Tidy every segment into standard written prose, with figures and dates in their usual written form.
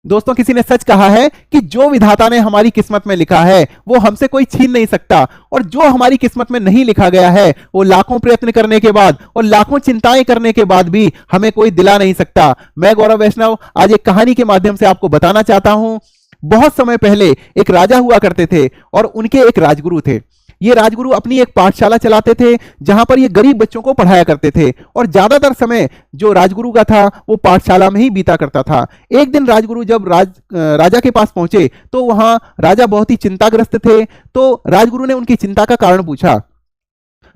दोस्तों, किसी ने सच कहा है कि जो विधाता ने हमारी किस्मत में लिखा है वो हमसे कोई छीन नहीं सकता, और जो हमारी किस्मत में नहीं लिखा गया है वो लाखों प्रयत्न करने के बाद और लाखों चिंताएं करने के बाद भी हमें कोई दिला नहीं सकता। मैं गौरव वैष्णव आज एक कहानी के माध्यम से आपको बताना चाहता हूं। बहुत समय पहले एक राजा हुआ करते थे और उनके एक राजगुरु थे। ये राजगुरु अपनी एक पाठशाला चलाते थे जहां पर ये गरीब बच्चों को पढ़ाया करते थे, और ज्यादातर समय जो राजगुरु का था वो पाठशाला में ही बीता करता था। एक दिन राजगुरु जब राजा के पास पहुंचे तो वहां राजा बहुत ही चिंताग्रस्त थे। तो राजगुरु ने उनकी चिंता का कारण पूछा।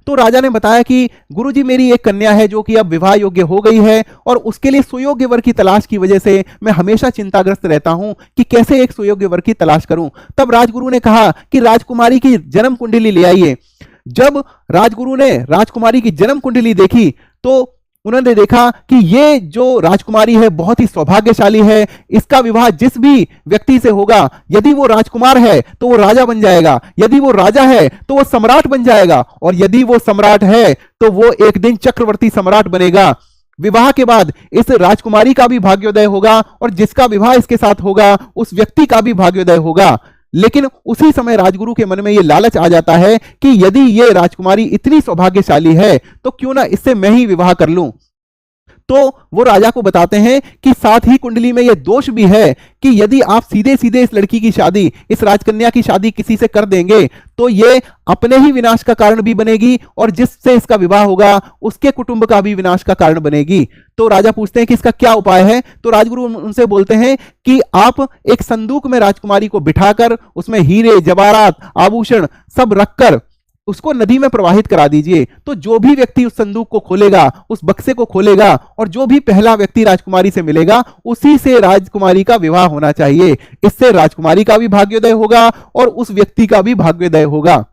तो राजा ने बताया कि गुरुजी, मेरी एक कन्या है जो कि अब विवाह योग्य हो गई है, और उसके लिए सुयोग्य वर की तलाश की वजह से मैं हमेशा चिंताग्रस्त रहता हूं कि कैसे एक सुयोग्य वर की तलाश करूं। तब राजगुरु ने कहा कि राजकुमारी की जन्म कुंडली ले आइए। जब राजगुरु ने राजकुमारी की जन्म कुंडली देखी तो उन्होंने देखा कि ये जो राजकुमारी है बहुत ही सौभाग्यशाली है। इसका विवाह जिस भी व्यक्ति से होगा, यदि वो राजकुमार है तो वो राजा बन जाएगा, यदि वो राजा है तो वो सम्राट बन जाएगा, और यदि वो सम्राट है तो वो एक दिन चक्रवर्ती सम्राट बनेगा। विवाह के बाद इस राजकुमारी का भी भाग्योदय होगा, और जिसका विवाह इसके साथ होगा उस व्यक्ति का भी भाग्योदय होगा। लेकिन उसी समय राजगुरु के मन में यह लालच आ जाता है कि यदि ये राजकुमारी इतनी सौभाग्यशाली है तो क्यों ना इससे मैं ही विवाह कर लूं। तो वो राजा को बताते हैं कि साथ ही कुंडली में यह दोष भी है कि यदि आप सीधे सीधे इस लड़की की शादी, इस राजकन्या की शादी किसी से कर देंगे तो ये अपने ही विनाश का कारण भी बनेगी, और जिससे इसका विवाह होगा उसके कुटुंब का भी विनाश का कारण बनेगी। तो राजा पूछते हैं कि इसका क्या उपाय है। तो राजगुरु उनसे बोलते हैं कि आप एक संदूक में राजकुमारी को बिठाकर उसमें हीरे जवाहरात आभूषण सब रखकर उसको नदी में प्रवाहित करा दीजिए। तो जो भी व्यक्ति उस संदूक को खोलेगा, उस बक्से को खोलेगा, और जो भी पहला व्यक्ति राजकुमारी से मिलेगा उसी से राजकुमारी का विवाह होना चाहिए। इससे राजकुमारी का भी भाग्योदय होगा और उस व्यक्ति का भी भाग्योदय होगा।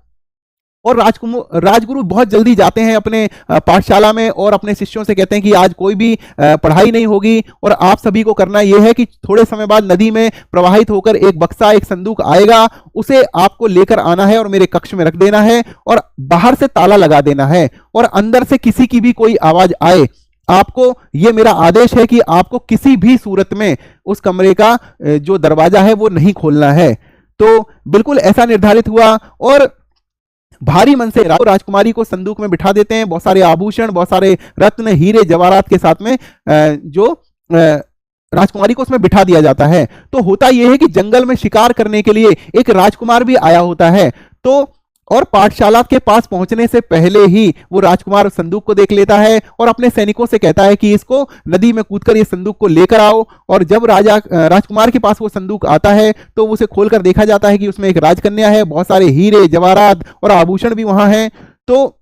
और राजगुरु बहुत जल्दी जाते हैं अपने पाठशाला में और अपने शिष्यों से कहते हैं कि आज कोई भी पढ़ाई नहीं होगी, और आप सभी को करना यह है कि थोड़े समय बाद नदी में प्रवाहित होकर एक बक्सा, एक संदूक आएगा, उसे आपको लेकर आना है और मेरे कक्ष में रख देना है, और बाहर से ताला लगा देना है, और अंदर से किसी की भी कोई आवाज आए, आपको, ये मेरा आदेश है कि आपको किसी भी सूरत में उस कमरे का जो दरवाजा है वो नहीं खोलना है। तो बिल्कुल ऐसा निर्धारित हुआ, और भारी मन से राजकुमारी को संदूक में बिठा देते हैं। बहुत सारे आभूषण, बहुत सारे रत्न, हीरे जवाहरात के साथ में जो राजकुमारी को उसमें बिठा दिया जाता है। तो होता यह है कि जंगल में शिकार करने के लिए एक राजकुमार भी आया होता है। तो और पाठशाला के पास पहुंचने से पहले ही वो राजकुमार संदूक को देख लेता है और अपने सैनिकों से कहता है कि इसको नदी में कूदकर ये संदूक को लेकर आओ। और जब राजकुमार के पास वो संदूक आता है तो उसे खोलकर देखा जाता है कि उसमें एक राजकन्या है, बहुत सारे हीरे जवाहरात और आभूषण भी वहां हैं। तो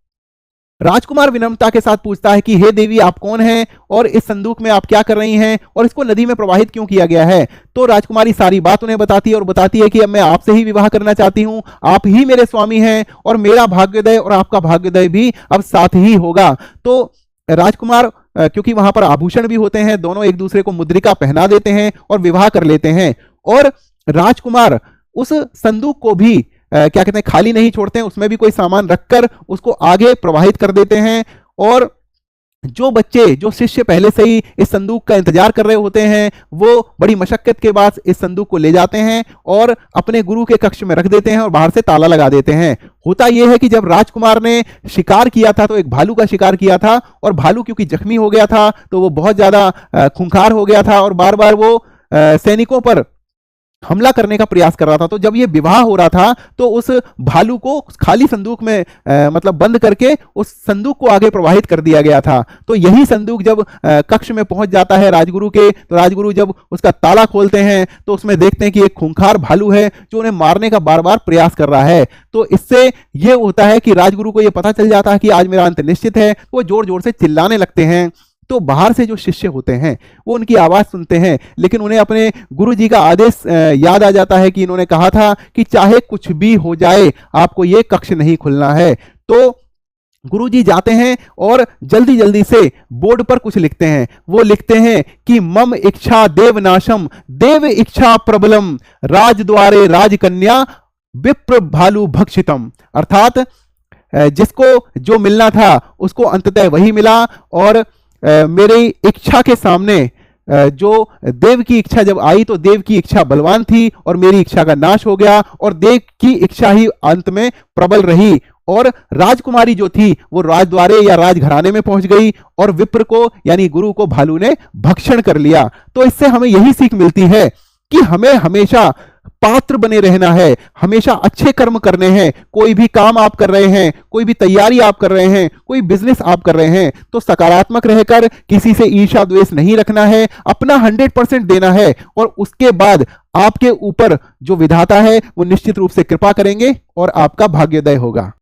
राजकुमार विनम्रता के साथ पूछता है कि हे देवी, आप कौन हैं और इस संदूक में आप क्या कर रही हैं और इसको नदी में प्रवाहित क्यों किया गया है। तो राजकुमारी सारी बात उन्हें बताती है और बताती है कि अब मैं आपसे ही विवाह करना चाहती हूं, आप ही मेरे स्वामी हैं और मेरा भाग्योदय और आपका भाग्योदय भी अब साथ ही होगा। तो राजकुमार, क्योंकि वहां पर आभूषण भी होते हैं, दोनों एक दूसरे को मुद्रिका पहना देते हैं और विवाह कर लेते हैं। और राजकुमार उस संदूक को भी क्या कहते हैं, खाली नहीं छोड़ते हैं, उसमें भी कोई सामान रखकर उसको आगे प्रवाहित कर देते हैं। और जो बच्चे, जो शिष्य पहले से ही इस संदूक का इंतजार कर रहे होते हैं, वो बड़ी मशक्कत के बाद इस संदूक को ले जाते हैं और अपने गुरु के कक्ष में रख देते हैं और बाहर से ताला लगा देते हैं। होता यह है कि जब राजकुमार ने शिकार किया था तो एक भालू का शिकार किया था, और भालू क्योंकि जख्मी हो गया था तो वो बहुत ज्यादा खूंखार हो गया था और बार बार वो सैनिकों पर हमला करने का प्रयास कर रहा था। तो जब ये विवाह हो रहा था तो उस भालू को खाली संदूक में मतलब बंद करके उस संदूक को आगे प्रवाहित कर दिया गया था। तो यही संदूक जब कक्ष में पहुंच जाता है राजगुरु के, तो राजगुरु जब उसका ताला खोलते हैं तो उसमें देखते हैं कि एक खूंखार भालू है जो उन्हें मारने का बार बार प्रयास कर रहा है। तो इससे यह होता है कि राजगुरु को यह पता चल जाता है कि आज मेरा अंत निश्चित है। वो जोर जोर से चिल्लाने लगते हैं। तो बाहर से जो शिष्य होते हैं वो उनकी आवाज सुनते हैं, लेकिन उन्हें अपने गुरु जी का आदेश याद आ जाता है कि इन्होंने कहा था कि चाहे कुछ भी हो जाए आपको ये कक्ष नहीं खुलना है। तो गुरु जी जाते हैं और जल्दी जल्दी से बोर्ड पर कुछ लिखते हैं। वो लिखते हैं कि मम इच्छा देवनाशम देव इच्छा प्रबलम राजद्वारे राजकन्या विप्र भालु भक्षितम। अर्थात जिसको जो मिलना था उसको अंततः वही मिला, और मेरी इच्छा के सामने जो देव की इच्छा जब आई तो देव की इच्छा बलवान थी और मेरी इच्छा का नाश हो गया, और देव की इच्छा ही अंत में प्रबल रही, और राजकुमारी जो थी वो राजद्वारे या राजघराने में पहुंच गई, और विप्र को यानी गुरु को भालू ने भक्षण कर लिया। तो इससे हमें यही सीख मिलती है कि हमें हमेशा पात्र बने रहना है, हमेशा अच्छे कर्म करने हैं। कोई भी काम आप कर रहे हैं, कोई भी तैयारी आप कर रहे हैं, कोई बिजनेस आप कर रहे हैं, तो सकारात्मक रहकर किसी से ईर्ष्या द्वेष नहीं रखना है, अपना 100% देना है, और उसके बाद आपके ऊपर जो विधाता है वो निश्चित रूप से कृपा करेंगे और आपका भाग्योदय होगा।